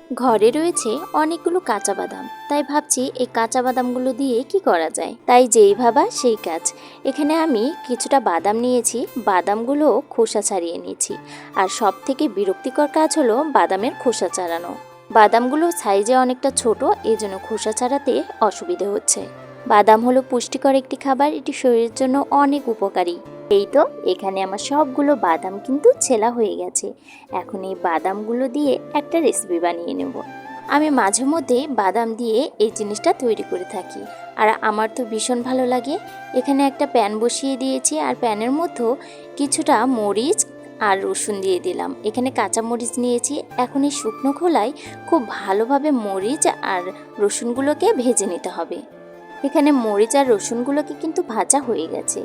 ঘরে রয়েছে অনেকগুলো কাঁচা বাদাম, তাই ভাবছি এই কাঁচা বাদামগুলো দিয়ে কি করা যায়। তাই যেই ভাবা সেই কাজ। এখানে আমি কিছুটা বাদাম নিয়েছি, বাদামগুলো খোসা ছাড়িয়ে নিয়েছি। আর সব থেকে বিরক্তিকর কাজ হলো বাদামের খোসা ছাড়ানো। বাদামগুলো সাইজে অনেকটা ছোট, এজন্য খোসা ছাড়াতে অসুবিধে হচ্ছে। বাদাম হলো পুষ্টিকর একটি খাবার, এটি শরীরের জন্য অনেক উপকারী। এই তো এখানে আমার সবগুলো বাদাম কিন্তু ছেলা হয়ে গেছে। এখন এই বাদামগুলো দিয়ে একটা রেসিপি বানিয়ে নেব। আমি মাঝে মধ্যে বাদাম দিয়ে এই জিনিসটা তৈরি করে থাকি, আর আমার তো ভীষণ ভালো লাগে। এখানে একটা প্যান বসিয়ে দিয়েছি, আর প্যানের মধ্যে কিছুটা মরিচ আর রসুন দিয়ে দিলাম। এখানে কাঁচা মরিচ নিয়েছি। এখন এই শুকনো খোলায় খুব ভালোভাবে মরিচ আর রসুনগুলোকে ভেজে নিতে হবে। এখানে মরিচ আর রসুনগুলোকে কিন্তু ভাজা হয়ে গেছে।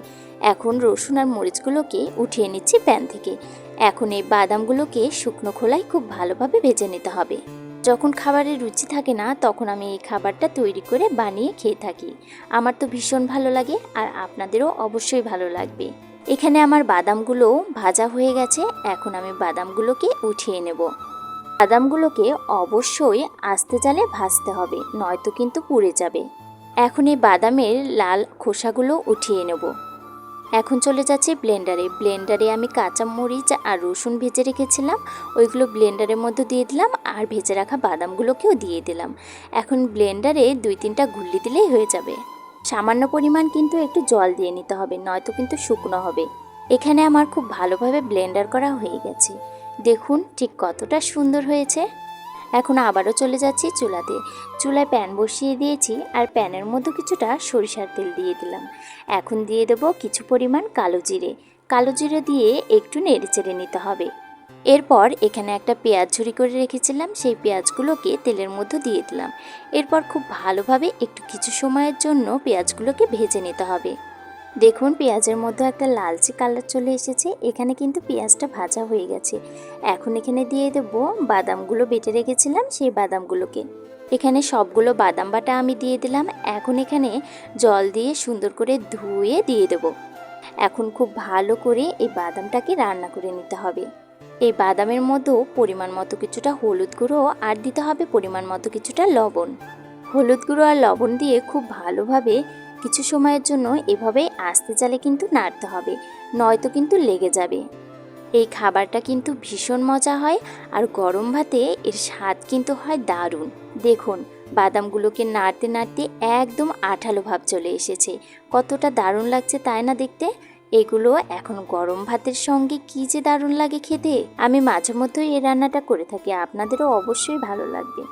এখন রসুন আর মরিচগুলোকে উঠিয়ে নিচ্ছি প্যান থেকে। এখন এই বাদামগুলোকে শুকনো খোলায় খুব ভালোভাবে ভেজে নিতে হবে। যখন খাবারের রুচি থাকে না, তখন আমি এই খাবারটা তৈরি করে বানিয়ে খেয়ে থাকি। আমার তো ভীষণ ভালো লাগে, আর আপনাদেরও অবশ্যই ভালো লাগবে। এখানে আমার বাদামগুলো ভাজা হয়ে গেছে। এখন আমি বাদামগুলোকে উঠিয়ে নেব। বাদামগুলোকে অবশ্যই আস্তে জালে ভাজতে হবে, নয়তো কিন্তু পুড়ে যাবে। এখন এই বাদামের লাল খোসাগুলো উঠিয়ে নেব। এখন চলে যাচ্ছে ব্লেন্ডারে আমি কাঁচা মরিচ আর রসুন ভেজে রেখেছিলাম, ওইগুলো ব্লেন্ডারের মধ্যে দিয়ে দিলাম, আর ভেজে রাখা বাদামগুলোকেও দিয়ে দিলাম। এখন ব্লেন্ডারে 2-3টা ঘুরলি দিলেই হয়ে যাবে। সামান্য পরিমাণ কিন্তু একটু জল দিয়ে নিতে হবে, নয়তো কিন্তু শুকনো হবে। এখানে আমার খুব ভালোভাবে ব্লেন্ডার করা হয়ে গেছে। দেখুন ঠিক কতটা সুন্দর হয়েছে। এখন আবারও চলে যাচ্ছি চুলায় প্যান বসিয়ে দিয়েছি, আর প্যানের মধ্যে কিছুটা সরিষার তেল দিয়ে দিলাম। এখন দিয়ে দেবো কিছু পরিমাণ কালো জিরে দিয়ে একটু নেড়েচেড়ে নিতে হবে। এরপর এখানে একটা পেঁয়াজ ঝুরি করে রেখেছিলাম, সেই পেঁয়াজগুলোকে তেলের মধ্যে দিয়ে দিলাম। এরপর খুব ভালোভাবে একটু কিছু সময়ের জন্য পেঁয়াজগুলোকে ভেজে নিতে হবে। দেখুন পেঁয়াজের মধ্যে একটা লালচে কালার চলে এসেছে। এখানে কিন্তু পেঁয়াজটা ভাজা হয়ে গেছে। এখন এখানে দিয়ে দেবো বাদামগুলো বেটে রেখেছিলাম, সেই বাদামগুলোকে। এখানে সবগুলো বাদাম বাটা আমি দিয়ে দিলাম। এখন এখানে জল দিয়ে সুন্দর করে ধুয়ে দিয়ে দেবো। এখন খুব ভালো করে এই বাদামটাকে রান্না করে নিতে হবে। এই বাদামের মধ্যেও পরিমাণ মতো কিছুটা হলুদ গুঁড়ো, আর দিতে হবে পরিমাণ মতো কিছুটা লবণ। হলুদ গুঁড়ো আর লবণ দিয়ে খুব ভালোভাবে কিছু সময়ের জন্য এভাবেই আস্তে জালে কিন্তু নাড়তে হবে, নয়তো কিন্তু লেগে যাবে। এই খাবারটা কিন্তু ভীষণ মজা হয়, আর গরম ভাতে এর স্বাদ কিন্তু হয় দারুণ। দেখুন বাদামগুলোকে নাড়তে নাড়তে একদম আঠালো ভাব চলে এসেছে। কতটা দারুণ লাগছে তাই না দেখতে। এগুলো এখন গরম ভাতের সঙ্গে কি যে দারুণ লাগে খেতে। আমি মাঝে মধ্যেই এই রান্নাটা করে থাকি, আপনাদেরও অবশ্যই ভালো লাগবে।